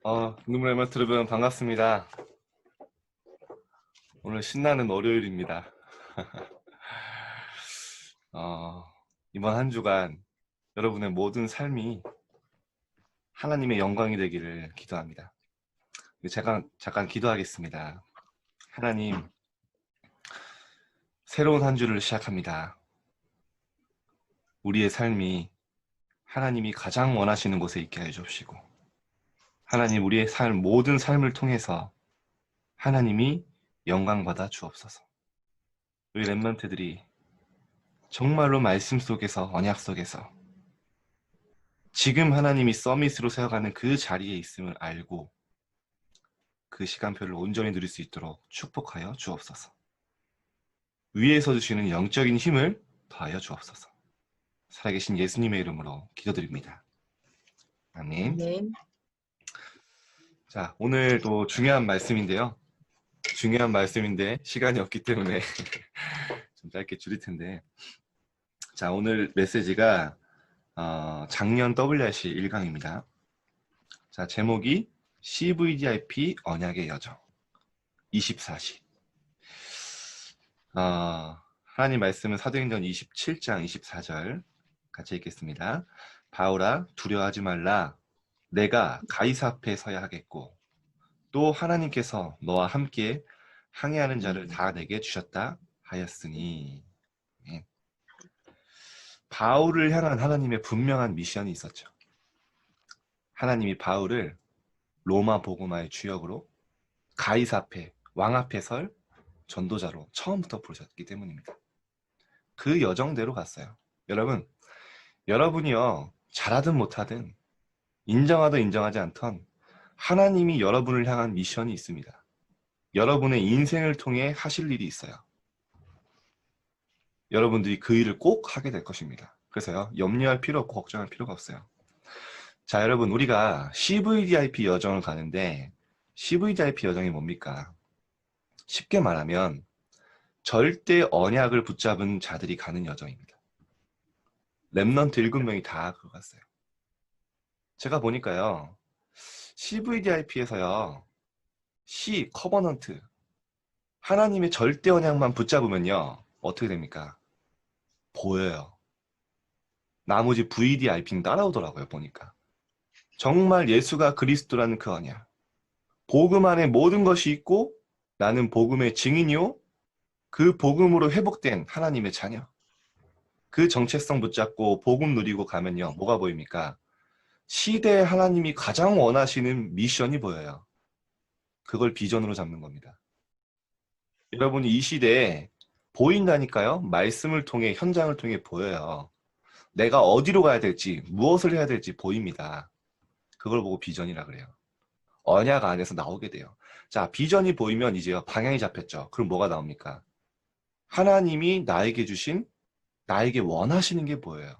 눈물의 멘트 여러분 반갑습니다. 오늘 신나는 월요일입니다. 이번 한 주간 여러분의 모든 삶이 하나님의 영광이 되기를 기도합니다. 제가 잠깐 기도하겠습니다. 하나님, 새로운 한 주를 시작합니다. 우리의 삶이 하나님이 가장 원하시는 곳에 있게 해주시고, 하나님 우리의 모든 삶을 통해서 하나님이 영광받아 주옵소서. 우리 렘넌트들이 정말로 말씀 속에서, 언약 속에서 지금 하나님이 서밋으로 세워가는 그 자리에 있음을 알고 그 시간표를 온전히 누릴 수 있도록 축복하여 주옵소서. 위에서 주시는 영적인 힘을 더하여 주옵소서. 살아계신 예수님의 이름으로 기도드립니다. 아멘. 아멘. 자, 오늘도 중요한 말씀인데요. 중요한 말씀인데 시간이 없기 때문에 좀 짧게 줄일 텐데, 자, 오늘 메시지가 작년 WRC 1강입니다. 자, 제목이 CVDIP 언약의 여정 24시. 하나님 말씀은 사도행전 27장 24절 같이 읽겠습니다. 바울아, 두려워하지 말라. 내가 가이사 앞에 서야 하겠고 또 하나님께서 너와 함께 항해하는 자를 다 내게 주셨다 하였으니. 바울을 향한 하나님의 분명한 미션이 있었죠. 하나님이 바울을 로마 복음화의 주역으로 가이사 앞에, 왕 앞에 설 전도자로 처음부터 부르셨기 때문입니다. 그 여정대로 갔어요. 여러분, 여러분이요, 잘하든 못하든 인정하든 인정하지 않던 하나님이 여러분을 향한 미션이 있습니다. 여러분의 인생을 통해 하실 일이 있어요. 여러분들이 그 일을 꼭 하게 될 것입니다. 그래서요, 염려할 필요 없고 걱정할 필요가 없어요. 자, 여러분, 우리가 CVDIP 여정을 가는데 CVDIP 여정이 뭡니까? 쉽게 말하면 절대 언약을 붙잡은 자들이 가는 여정입니다. 렘넌트 7명이 다 그거 갔어요. 제가 보니까요, CVDIP에서요, 커버넌트, 하나님의 절대 언약만 붙잡으면요, 어떻게 됩니까? 보여요. 나머지 VDIP는 따라오더라고요, 보니까. 정말 예수가 그리스도라는 그 언약. 복음 안에 모든 것이 있고 나는 복음의 증인이요, 그 복음으로 회복된 하나님의 자녀. 그 정체성 붙잡고 복음 누리고 가면요, 뭐가 보입니까? 시대에 하나님이 가장 원하시는 미션이 보여요. 그걸 비전으로 잡는 겁니다. 여러분이 이 시대에 보인다니까요. 말씀을 통해, 현장을 통해 보여요. 내가 어디로 가야 될지, 무엇을 해야 될지 보입니다. 그걸 보고 비전이라 그래요. 언약 안에서 나오게 돼요. 자, 비전이 보이면 이제요, 방향이 잡혔죠. 그럼 뭐가 나옵니까? 하나님이 나에게 주신, 나에게 원하시는 게 보여요.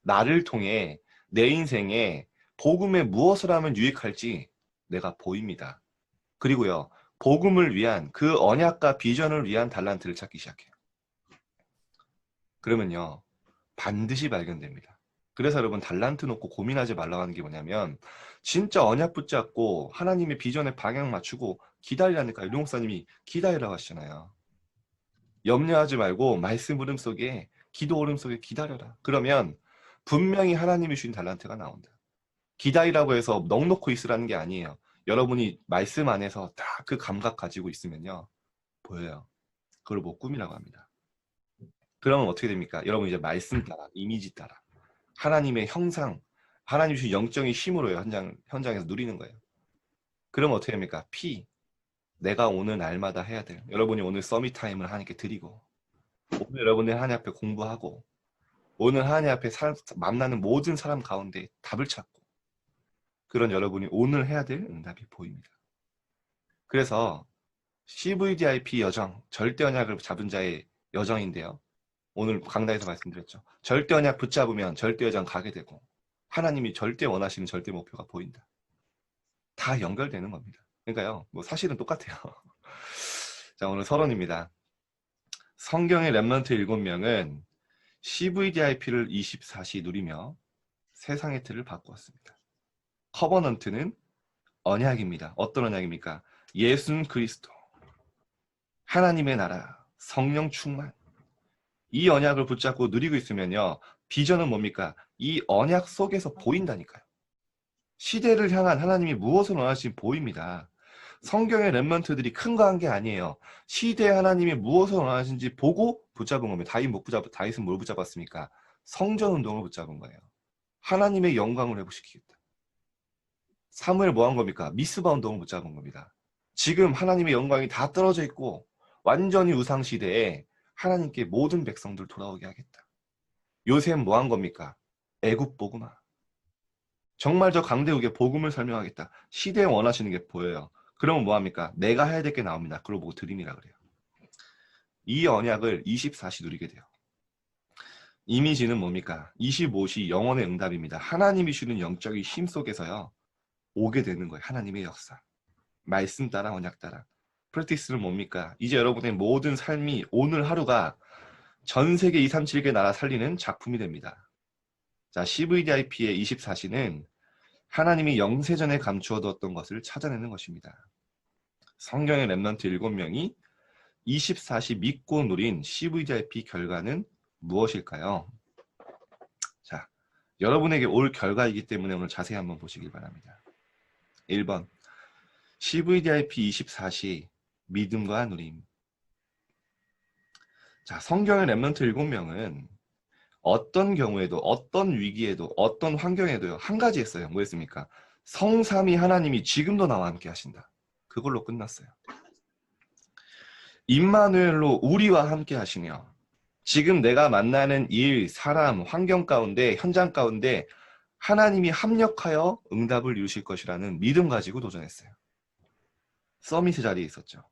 나를 통해 내 인생에 복음에 무엇을 하면 유익할지 내가 보입니다. 그리고요, 복음을 위한 그 언약과 비전을 위한 달란트를 찾기 시작해요. 그러면요, 반드시 발견됩니다. 그래서 여러분, 달란트 놓고 고민하지 말라고 하는 게 뭐냐면, 진짜 언약 붙잡고 하나님의 비전에 방향 맞추고 기다리라니까. 유 목사님이 기다리라고 하시잖아요. 염려하지 말고 말씀 흐름 속에, 기도 흐름 속에 기다려라. 그러면 분명히 하나님이 주신 달란트가 나온다. 기다리라고 해서 넋 놓고 있으라는 게 아니에요. 여러분이 말씀 안에서 딱 그 감각 가지고 있으면요, 보여요. 그걸 뭐 꿈이라고 합니다. 그러면 어떻게 됩니까? 여러분 이제 말씀 따라, 이미지 따라, 하나님의 형상, 하나님 주신 영적인 힘으로요, 현장에서 누리는 거예요. 그러면 어떻게 됩니까? 내가 오늘 날마다 해야 돼요. 여러분이 오늘 서밋 타임을 하나님께 드리고, 오늘 여러분의 하나님 앞에 공부하고, 오늘 하나님 앞에 만나는 모든 사람 가운데 답을 찾고, 그런 여러분이 오늘 해야 될 응답이 보입니다. 그래서 CVDIP 여정, 절대 언약을 잡은 자의 여정인데요. 오늘 강단에서 말씀드렸죠. 절대 언약 붙잡으면 절대 여정 가게 되고 하나님이 절대 원하시는 절대 목표가 보인다. 다 연결되는 겁니다. 그러니까요, 뭐 사실은 똑같아요. 자, 오늘 서론입니다. 성경의 렘넌트 7명은 CVDIP를 24시 누리며 세상의 틀을 바꾸었습니다. 커버넌트는 언약입니다. 어떤 언약입니까? 예수 그리스도, 하나님의 나라, 성령 충만. 이 언약을 붙잡고 누리고 있으면요. 비전은 뭡니까? 이 언약 속에서 보인다니까요. 시대를 향한 하나님이 무엇을 원하시는지 보입니다. 성경의 렘넌트들이 큰 거 한 게 아니에요. 시대의 하나님이 무엇을 원하시는지 보고 붙잡은 겁니다. 다윗은 뭘 붙잡았습니까? 성전 운동을 붙잡은 거예요. 하나님의 영광을 회복시키겠다. 사무엘 뭐 한 겁니까? 미스바 운동을 붙잡은 겁니다. 지금 하나님의 영광이 다 떨어져 있고 완전히 우상 시대에 하나님께 모든 백성들 돌아오게 하겠다. 요셉 뭐 한 겁니까? 애굽 복음화. 정말 저 강대국의 복음을 설명하겠다. 시대에 원하시는 게 보여요. 그러면 뭐합니까? 내가 해야 될 게 나옵니다. 그걸 보고 드림이라 그래요. 이 언약을 24시 누리게 돼요. 이미지는 뭡니까? 25시 영혼의 응답입니다. 하나님이 주는 영적인 힘 속에서요. 오게 되는 거예요. 하나님의 역사. 말씀 따라 언약 따라. 프랙티스는 뭡니까? 이제 여러분의 모든 삶이 오늘 하루가 전 세계 237개 나라 살리는 작품이 됩니다. 자, CVDIP의 24시는 하나님이 영세전에 감추어두었던 것을 찾아내는 것입니다. 성경의 렘넌트 7명이 24시 믿고 누린 CVDIP 결과는 무엇일까요? 자, 여러분에게 올 결과이기 때문에 오늘 자세히 한번 보시길 바랍니다. 1번 CVDIP 24시 믿음과 누림. 자, 성경의 렘넌트 7명은 어떤 경우에도 어떤 위기에도 어떤 환경에도요 한 가지 했어요. 뭐였습니까? 성삼위 하나님이 지금도 나와 함께 하신다. 그걸로 끝났어요. 임마누엘로 우리와 함께 하시며 지금 내가 만나는 일, 사람, 환경 가운데 현장 가운데 하나님이 합력하여 응답을 이루실 것이라는 믿음 가지고 도전했어요. 서밋 자리에 있었죠.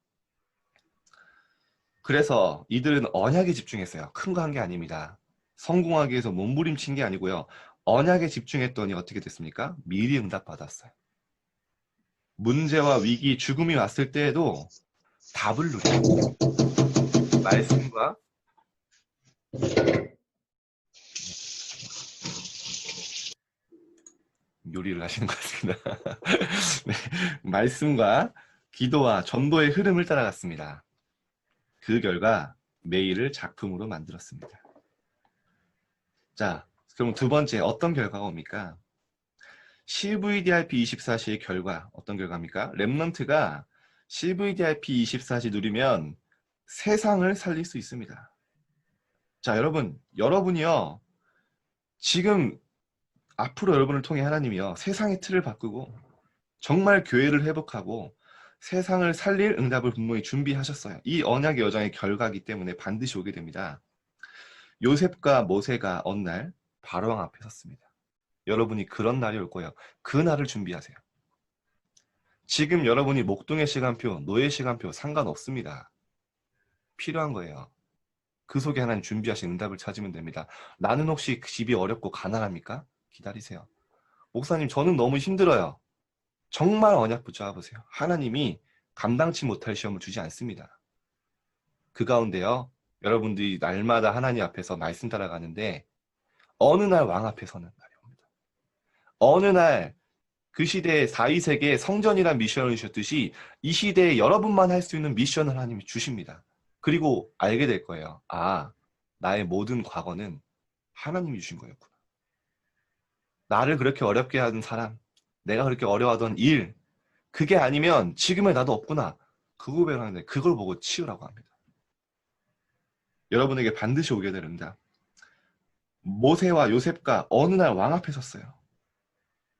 그래서 이들은 언약에 집중했어요. 큰 거 한 게 아닙니다. 성공하기 위해서 몸부림친 게 아니고요. 언약에 집중했더니 어떻게 됐습니까? 미리 응답받았어요. 문제와 위기, 죽음이 왔을 때에도 답을 누려요. 말씀과 요리를 하시는 것 같습니다. 네, 말씀과 기도와 전도의 흐름을 따라갔습니다. 그 결과 메일을 작품으로 만들었습니다. 자, 그럼 두 번째 어떤 결과가 옵니까? CVDIP 24시의 결과 어떤 결과입니까? 렘넌트가 CVDIP 24시 누리면 세상을 살릴 수 있습니다. 자, 여러분이요. 지금 앞으로 여러분을 통해 하나님이요. 세상의 틀을 바꾸고 정말 교회를 회복하고 세상을 살릴 응답을 분명히 준비하셨어요. 이 언약의 여정의 결과이기 때문에 반드시 오게 됩니다. 요셉과 모세가 어느 날 바로왕 앞에 섰습니다. 여러분이 그런 날이 올 거예요. 그 날을 준비하세요. 지금 여러분이 목동의 시간표, 노예 시간표 상관없습니다. 필요한 거예요. 그 속에 하나님 준비하신 응답을 찾으면 됩니다. 나는 혹시 집이 어렵고 가난합니까? 기다리세요. 목사님, 저는 너무 힘들어요. 정말 언약 붙잡아보세요. 하나님이 감당치 못할 시험을 주지 않습니다. 그 가운데요. 여러분들이 날마다 하나님 앞에서 말씀 따라가는데 어느 날 왕 앞에 서는 날이 옵니다. 어느 날 그 시대의 4.2세계에 성전이란 미션을 주셨듯이 이 시대에 여러분만 할 수 있는 미션을 하나님이 주십니다. 그리고 알게 될 거예요. 아, 나의 모든 과거는 하나님이 주신 거였구나. 나를 그렇게 어렵게 하던 사람, 내가 그렇게 어려워하던 일, 그게 아니면 지금의 나도 없구나. 그 고백을 하는데 그걸 보고 치우라고 합니다. 여러분에게 반드시 오게 됩니다. 모세와 요셉과 어느 날 왕 앞에 섰어요.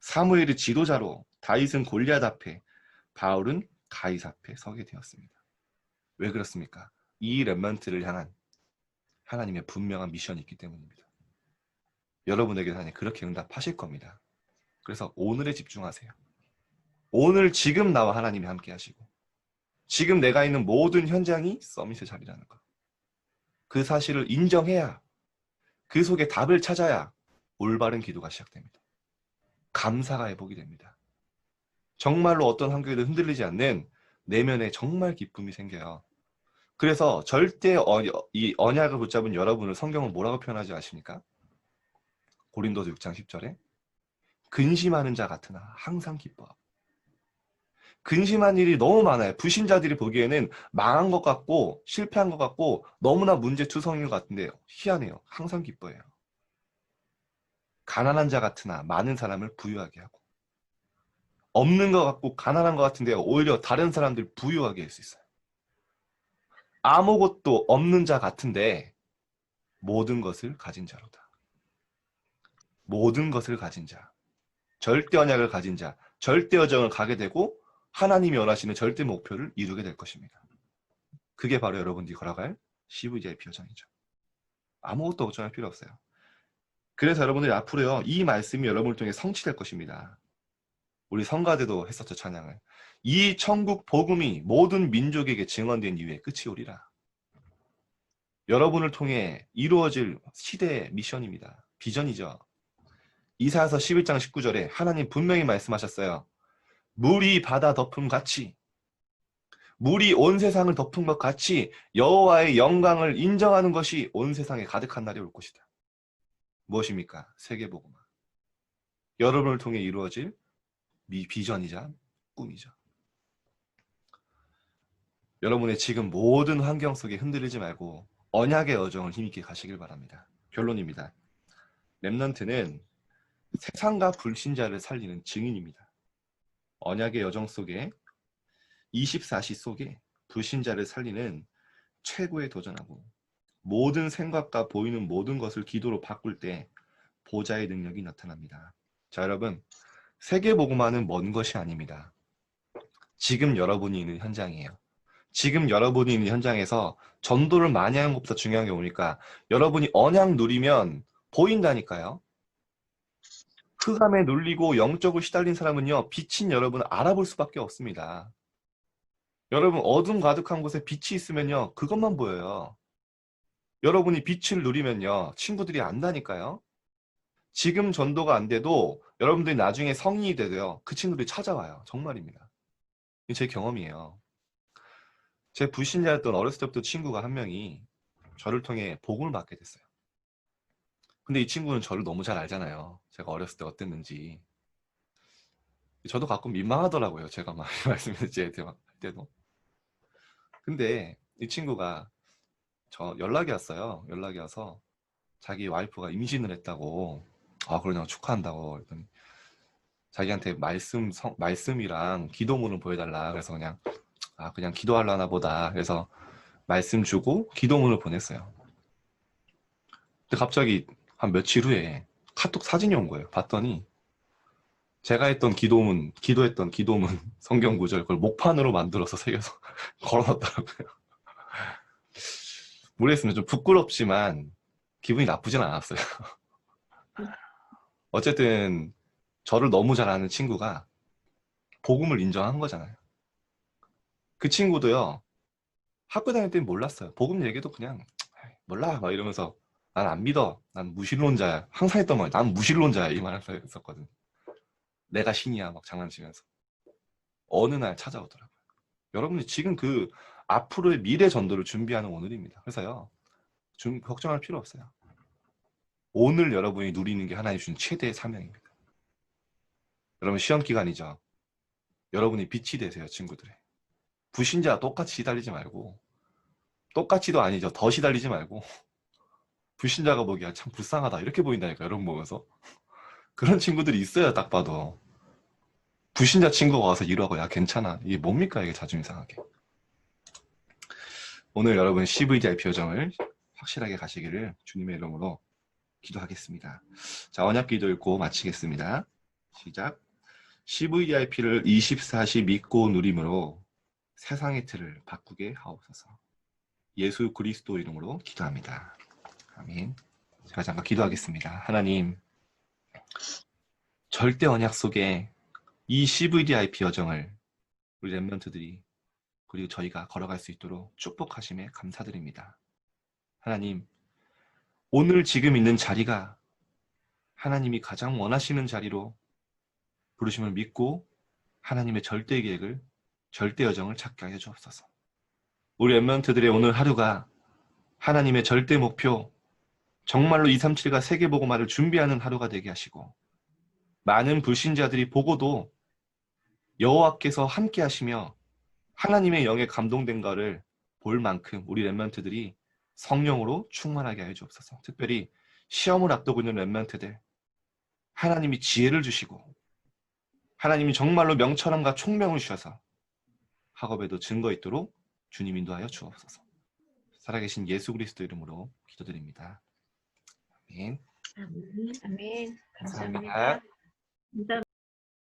사무엘이 지도자로, 다윗은 골리앗 앞에, 바울은 가이사 앞에 서게 되었습니다. 왜 그렇습니까? 이 렘넌트를 향한 하나님의 분명한 미션이 있기 때문입니다. 여러분에게 하나님 그렇게 응답하실 겁니다. 그래서 오늘에 집중하세요. 오늘 지금 나와 하나님이 함께 하시고 지금 내가 있는 모든 현장이 서밋의 자리라는 것. 그 사실을 인정해야 그 속에 답을 찾아야 올바른 기도가 시작됩니다. 감사가 회복이 됩니다. 정말로 어떤 환경에도 흔들리지 않는 내면에 정말 기쁨이 생겨요. 그래서 절대 이 언약을 붙잡은 여러분을 성경은 뭐라고 표현하지 아십니까? 고린도서 6장 10절에 근심하는 자 같으나 항상 기뻐하고 근심한 일이 너무 많아요. 불신자들이 보기에는 망한 것 같고 실패한 것 같고 너무나 문제투성인 것 같은데 희한해요. 항상 기뻐해요. 가난한 자 같으나 많은 사람을 부유하게 하고 없는 것 같고 가난한 것 같은데 오히려 다른 사람들 부유하게 할 수 있어요. 아무것도 없는 자 같은데 모든 것을 가진 자로다. 모든 것을 가진 자. 절대 언약을 가진 자. 절대 여정을 가게 되고 하나님이 원하시는 절대 목표를 이루게 될 것입니다. 그게 바로 여러분들이 걸어갈 CVDIP 여정이죠. 아무것도 걱정할 필요 없어요. 그래서 여러분들이 앞으로요. 이 말씀이 여러분을 통해 성취될 것입니다. 우리 성가대도 했었죠. 찬양을. 이 천국 복음이 모든 민족에게 증언된 이후에 끝이 오리라. 여러분을 통해 이루어질 시대의 미션입니다. 비전이죠. 이사야서 11장 19절에 하나님 분명히 말씀하셨어요. 물이 바다 덮음 같이 물이 온 세상을 덮은 것 같이 여호와의 영광을 인정하는 것이 온 세상에 가득한 날이 올 것이다. 무엇입니까? 세계복음화. 여러분을 통해 이루어질 비전이자 꿈이죠. 여러분의 지금 모든 환경 속에 흔들리지 말고 언약의 여정을 힘있게 가시길 바랍니다. 결론입니다. 렘넌트는 세상과 불신자를 살리는 증인입니다. 언약의 여정 속에 24시 속에 불신자를 살리는 최고의 도전하고 모든 생각과 보이는 모든 것을 기도로 바꿀 때 보좌의 능력이 나타납니다. 자, 여러분, 세계복음화는 먼 것이 아닙니다. 지금 여러분이 있는 현장이에요. 지금 여러분이 있는 현장에서 전도를 많이 하는 것보다 중요한 게 뭐니까 여러분이 언약 누리면 보인다니까요. 흑암에 눌리고 영적으로 시달린 사람은요. 빛인 여러분을 알아볼 수밖에 없습니다. 여러분 어둠 가득한 곳에 빛이 있으면요. 그것만 보여요. 여러분이 빛을 누리면요. 친구들이 안다니까요. 지금 전도가 안 돼도 여러분들이 나중에 성인이 돼도요. 그 친구들이 찾아와요. 정말입니다. 이게 제 경험이에요. 제 불신자였던 어렸을 때부터 친구가 한 명이 저를 통해 복음을 받게 됐어요. 근데 이 친구는 저를 너무 잘 알잖아요. 제가 어렸을 때 어땠는지. 저도 가끔 민망하더라고요. 제가 막 말씀드릴 때도. 근데 이 친구가 저 연락이 왔어요. 연락이 와서 자기 와이프가 임신을 했다고. 아, 그러냐고 축하한다고. 그랬더니 자기한테 말씀이랑 기도문을 보여달라. 그래서 그냥 기도하려나 보다. 그래서 말씀 주고 기도문을 보냈어요. 근데 갑자기 한 며칠 후에 카톡 사진이 온 거예요. 봤더니 제가 기도했던 기도문 성경 구절 그걸 목판으로 만들어서 새겨서 걸어놨더라고요. 모르겠습니다. 좀 부끄럽지만 기분이 나쁘진 않았어요. 어쨌든 저를 너무 잘 아는 친구가 복음을 인정한 거잖아요. 그 친구도요. 학교 다닐 때는 몰랐어요. 복음 얘기도 그냥 몰라 막 이러면서 난 안 믿어. 난 무신론자야. 항상 했던 말. 난 무신론자야. 이 말을 했었거든. 내가 신이야. 막 장난치면서. 어느 날 찾아오더라고요. 여러분이 지금 그 앞으로의 미래 전도를 준비하는 오늘입니다. 그래서요. 걱정할 필요 없어요. 오늘 여러분이 누리는 게 하나님 주신 최대의 사명입니다. 여러분 시험 기간이죠. 여러분이 빛이 되세요. 친구들의. 불신자와 똑같이 시달리지 말고 똑같이도 아니죠. 더 시달리지 말고 불신자가 보기야 참 불쌍하다 이렇게 보인다니까 여러분 보면서 그런 친구들이 있어요. 딱 봐도 불신자 친구가 와서 이러고 야 괜찮아 이게 뭡니까 이게 자존심 상하게. 오늘 여러분 CVDIP 여정을 확실하게 가시기를 주님의 이름으로 기도하겠습니다. 자, 언약 기도 읽고 마치겠습니다. 시작. CVDIP를 24시 믿고 누림으로 세상의 틀을 바꾸게 하옵소서. 예수 그리스도 이름으로 기도합니다. 아멘. 제가 잠깐 기도하겠습니다. 하나님, 절대 언약 속에 이 CVDIP 여정을 우리 렘넌트들이 그리고 저희가 걸어갈 수 있도록 축복하심에 감사드립니다. 하나님, 오늘 지금 있는 자리가 하나님이 가장 원하시는 자리로 부르심을 믿고 하나님의 절대 계획을, 절대 여정을 찾게 하여 주옵소서. 우리 렘넌트들의 오늘 하루가 하나님의 절대 목표, 정말로 237과 세계복음화를 준비하는 하루가 되게 하시고 많은 불신자들이 보고도 여호와께서 함께 하시며 하나님의 영에 감동된 거를 볼 만큼 우리 렘넌트들이 성령으로 충만하게 하여 주옵소서. 특별히 시험을 앞두고 있는 렘넌트들, 하나님이 지혜를 주시고 하나님이 정말로 명철함과 총명을 주셔서 학업에도 증거 있도록 주님 인도하여 주옵소서. 살아계신 예수 그리스도 이름으로 기도드립니다. 아멘. 아멘. 아멘. 감사합니다. 감사합니다. 감사합니다.